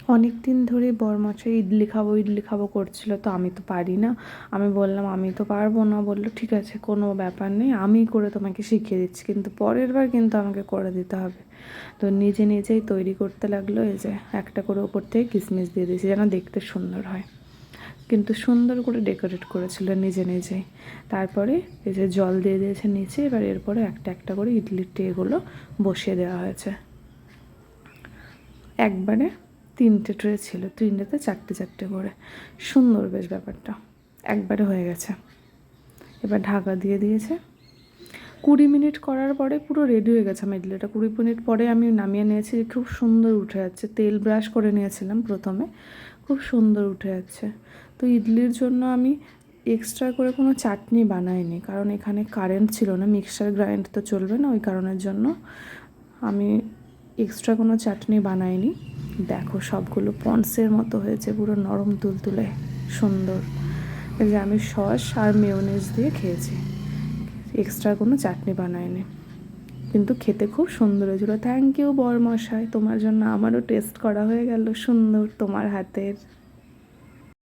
অনেক দিন ধরে বরমাসে ইডলি খাবো করছিল, তো আমি তো পারি না। আমি বললাম আমি তো পারবো না। বললো ঠিক আছে, কোনো ব্যাপার নেই, আমি করে তোমাকে শিখিয়ে দিচ্ছি, কিন্তু পরের বার কিন্তু আমাকে করে দিতে হবে। তো নিজে নিজেই তৈরি করতে লাগলো। এই যে একটা করে ওপর থেকে কিশমিশ দিয়ে দিয়েছি যেন দেখতে সুন্দর হয়, কিন্তু সুন্দর করে ডেকোরেট করেছিল নিজে নিজেই। তারপরে এই যে জল দিয়ে দিয়েছে নিচে, এবার এরপরে একটা একটা করে ইডলির ট্রেগুলো বসিয়ে দেওয়া হয়েছে। একবারে 3টে ট্রে ছিল, 3টেতে 4টে 4টে করে, সুন্দর বেশ ব্যাপারটা একবারে হয়ে গেছে। এবার ঢাকা দিয়ে দিয়েছে। 20 মিনিট করার পরে পুরো রেডি হয়ে গেছে আমার ইডলিটা। 20 মিনিট পরে আমি নামিয়ে নিয়েছি, খুব সুন্দর উঠে যাচ্ছে। তেল ব্রাশ করে নিয়েছিলাম প্রথমে, খুব সুন্দর উঠে যাচ্ছে। তো ইডলির জন্য আমি এক্সট্রা করে কোনো চাটনি বানাইনি, কারণ এখানে কারেন্ট ছিল না, মিক্সার গ্রাইন্ড তো চলবে না, ওই কারণের জন্য আমি এক্সট্রা কোনো চাটনি বানাইনি। দেখো সবগুলো পন্সের মতো হয়েছে, পুরো নরম তুলতুলে সুন্দর। এই যে আমি সস আর মেয়োনেজ দিয়ে খেয়েছি, এক্সট্রা কোনো চাটনি বানাইনি, কিন্তু খেতে খুব সুন্দর হয়েছিল। থ্যাংক ইউ বরমশাই, তোমার জন্য আমারও টেস্ট করা হয়ে গেল সুন্দর তোমার হাতের।